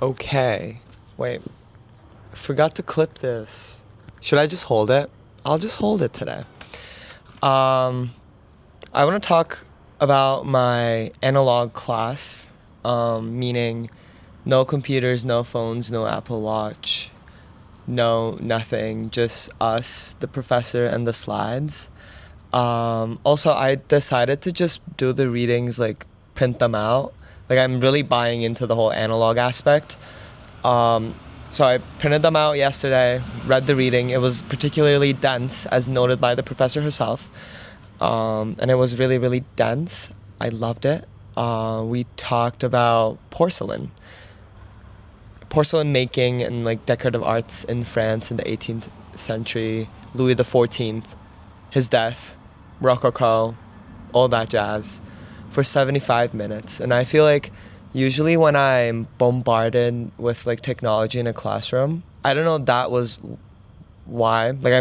Okay. Wait. I forgot to clip this. Should I just hold it? I'll just hold it today. I want to talk about my analog class, meaning no computers, no phones, no Apple Watch, no nothing, just us, the professor, and the slides. Also, I decided to just do the readings, like print them out. Like, I'm really buying into the whole analog aspect. So I printed them out yesterday, read the reading. It was particularly dense, as noted by the professor herself. And it was really, really dense. I loved it. We talked about porcelain making and like decorative arts in France in the 18th century, Louis XIV, his death, Rococo, all that jazz, for 75 minutes. And I feel like usually when I'm bombarded with like technology in a classroom, I don't know, that was why. Like,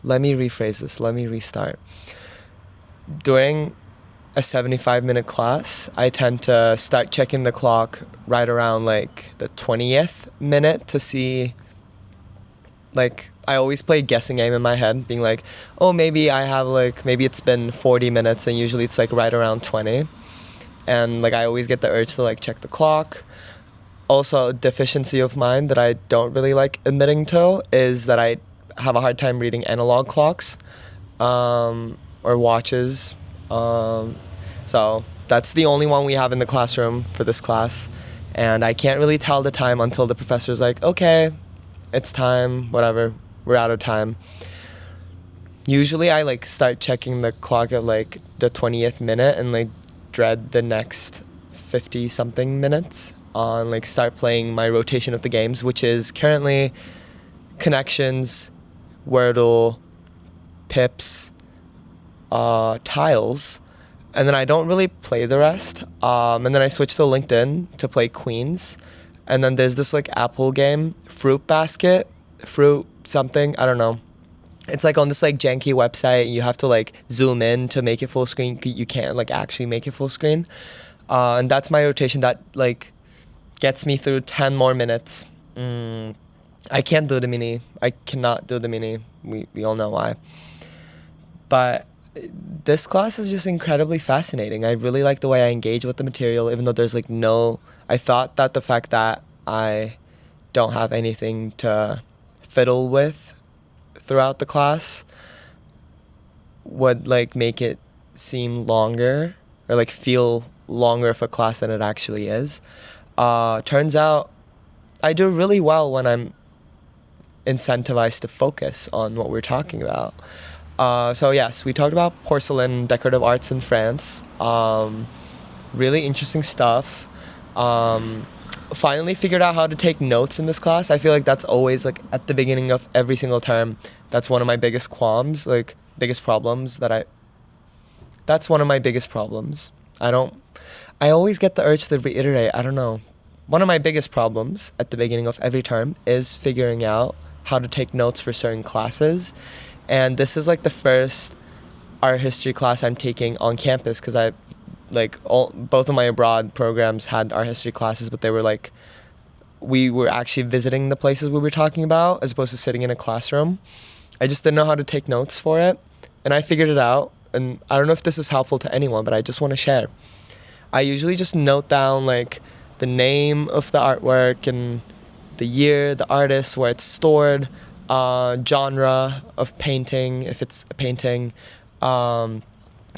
let me rephrase this, let me restart. During a 75-minute class, I tend to start checking the clock right around like the 20th minute to see, like, I always play a guessing game in my head, being like, oh, maybe it's been 40 minutes, and usually it's like right around 20. And like, I always get the urge to like check the clock. Also, a deficiency of mine that I don't really like admitting to is that I have a hard time reading analog clocks, or watches. So that's the only one we have in the classroom for this class. And I can't really tell the time until the professor's like, okay, it's time, whatever, we're out of time. Usually I like start checking the clock at like the 20th minute and like dread the next 50 something minutes on like start playing my rotation of the games, which is currently connections, Wordle, Pips, tiles, and then I don't really play the rest. And then I switch to LinkedIn to play Queens, and then there's this like Apple game, Fruit Basket, Fruit something, I don't know. It's like on this like janky website, you have to like zoom in to make it full screen. You can't like actually make it full screen. And that's my rotation that like gets me through 10 more minutes. I can't do the mini. I cannot do the mini. We all know why. But this class is just incredibly fascinating. I really like the way I engage with the material, even though there's like I thought that the fact that I don't have anything to fiddle with throughout the class would like make it seem longer or like feel longer of a class than it actually is. Turns out I do really well when I'm incentivized to focus on what we're talking about. So yes, we talked about porcelain decorative arts in France. Really interesting stuff. Finally figured out how to take notes in this class. I feel like that's always like at the beginning of every single term. That's one of my biggest qualms, like biggest problems that's one of my biggest problems. I always get the urge to reiterate, I don't know. One of my biggest problems at the beginning of every term is figuring out how to take notes for certain classes. And this is like the first art history class I'm taking on campus, because both of my abroad programs had art history classes, but they were like, we were actually visiting the places we were talking about as opposed to sitting in a classroom. I just didn't know how to take notes for it, and I figured it out. And I don't know if this is helpful to anyone, but I just want to share. I usually just note down like the name of the artwork and the year, the artist, where it's stored, genre of painting, if it's a painting, and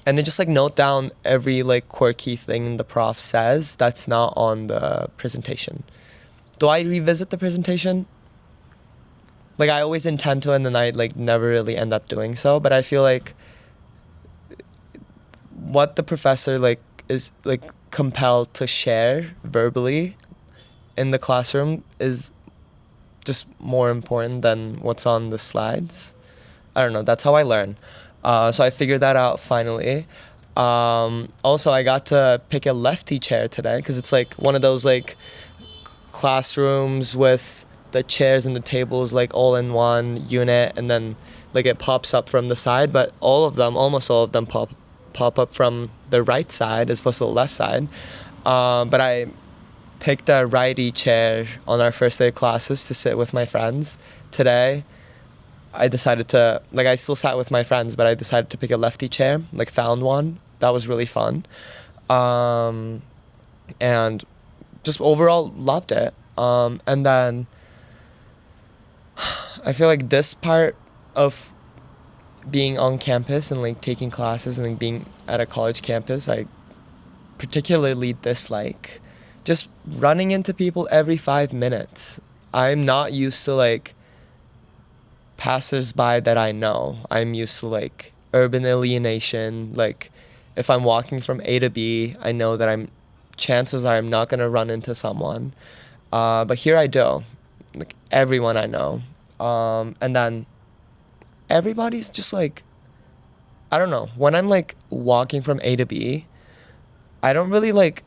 then just like note down every like quirky thing the prof says that's not on the presentation. Do I revisit the presentation? Like, I always intend to, and then I like never really end up doing so. But I feel like what the professor like is like compelled to share verbally in the classroom is just more important than what's on the slides. I don't know, that's how I learn. So I figured that out finally. Also, I got to pick a lefty chair today, because it's like one of those like classrooms with the chairs and the tables like all in one unit, and then like it pops up from the side, but almost all of them pop up from the right side as opposed to the left side. But I picked a righty chair on our first day of classes to sit with my friends. Today, I decided to, like, I still sat with my friends, but I decided to pick a lefty chair, like, found one. That was really fun. And just overall loved it. And then I feel like this part of being on campus and, like, taking classes and, like, being at a college campus, I particularly dislike just running into people every 5 minutes. I'm not used to, like, passersby that I know. I'm used to, like, urban alienation. Like, if I'm walking from A to B, I know that chances are I'm not gonna run into someone. But here I do, like, everyone I know. And then everybody's just, like, I don't know, when I'm, like, walking from A to B, I don't really, like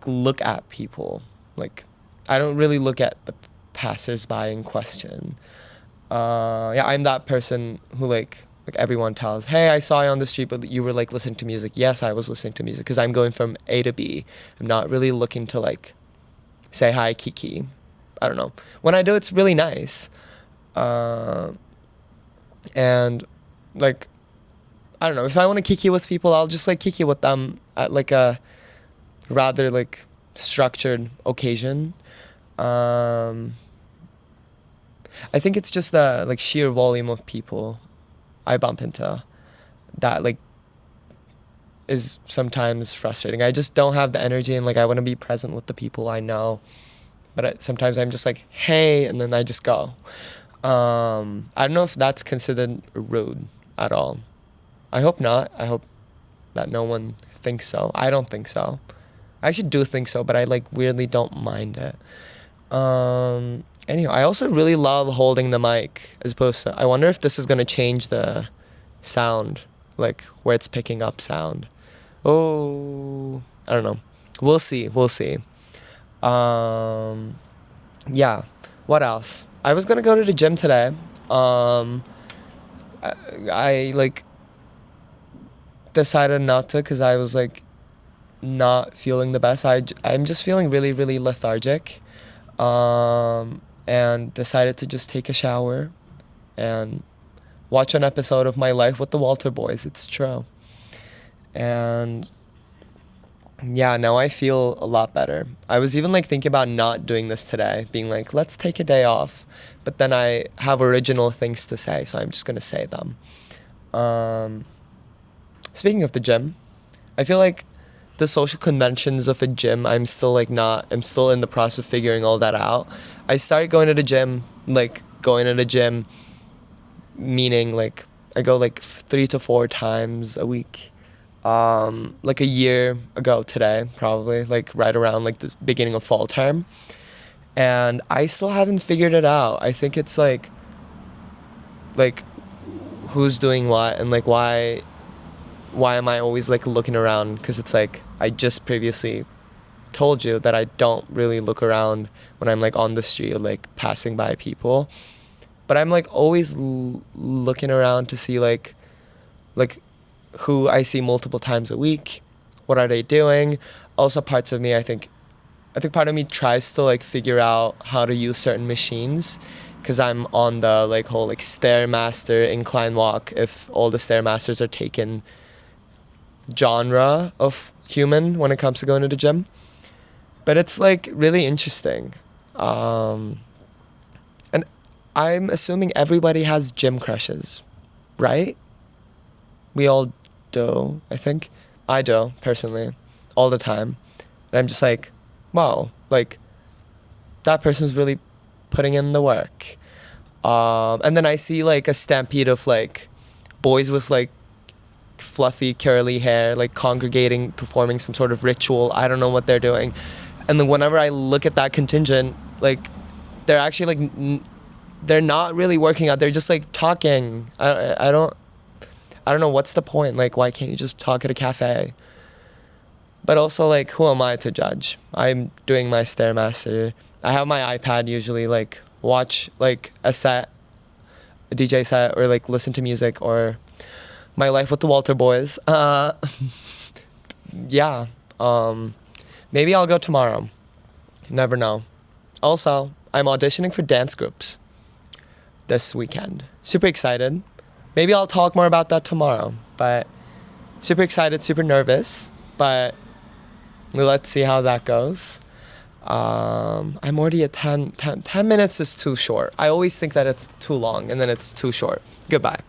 look at people. Like, I don't really look at the passersby in question. Yeah, I'm that person who, like everyone tells, hey, I saw you on the street, but you were, like, listening to music. Yes, I was listening to music because I'm going from A to B. I'm not really looking to, like, say hi, Kiki. I don't know. When I do, it's really nice. And, like, I don't know. If I want to kiki with people, I'll just, like, kiki with them at, like, a rather, like, structured occasion. I think it's just the, like, sheer volume of people I bump into that, like, is sometimes frustrating. I just don't have the energy, and, like, I want to be present with the people I know. But sometimes I'm just like, hey, and then I just go. I don't know if that's considered rude at all. I hope not. I hope that no one thinks so. I don't think so. I actually do think so, but I, like, weirdly don't mind it. Anyway, I also really love holding the mic as opposed to, I wonder if this is going to change the sound, like, where it's picking up sound. Oh, I don't know. We'll see. Yeah, what else? I was going to go to the gym today. I like, decided not to because I was, like, not feeling the best. I'm just feeling really, really lethargic. And decided to just take a shower and watch an episode of My Life with the Walter Boys. It's true. And yeah, now I feel a lot better. I was even, like, thinking about not doing this today, being like, let's take a day off. But then I have original things to say, so I'm just going to say them. Speaking of the gym, I feel like the social conventions of a gym, I'm still in the process of figuring all that out. I started going to the gym, meaning, like, I go, like, 3 to 4 times a week. Like, a year ago today, probably, like, right around, like, the beginning of fall term. And I still haven't figured it out. I think it's, like, who's doing what, and, like, why am I always, like, looking around? Because it's, like, I just previously told you that I don't really look around when I'm, like, on the street or, like, passing by people. But I'm, like, always looking around to see, like, who I see multiple times a week. What are they doing? Also, parts of me, I think part of me tries to, like, figure out how to use certain machines, because I'm on the, like, whole, like, Stairmaster incline walk, if all the Stairmasters are taken genre of human when it comes to going to the gym. But it's, like, really interesting. And I'm assuming everybody has gym crushes, right? We all do, I think. I do, personally, all the time. And I'm just like, wow, like, that person's really putting in the work. And then I see, like, a stampede of, like, boys with, like, fluffy curly hair, like, congregating, performing some sort of ritual. I don't know what they're doing. And then whenever I look at that contingent, like, they're actually, like, they're not really working out. They're just, like, talking. I don't know what's the point. Like, why can't you just talk at a cafe? But also, like, who am I to judge? I'm doing my Stairmaster. I have my iPad usually, like, watch, like, a DJ set, or, like, listen to music, or My Life with the Walter Boys. Yeah. Maybe I'll go tomorrow. You never know. Also, I'm auditioning for dance groups this weekend. Super excited. Maybe I'll talk more about that tomorrow. But super excited, super nervous. But let's see how that goes. I'm already at 10 minutes is too short. I always think that it's too long and then it's too short. Goodbye.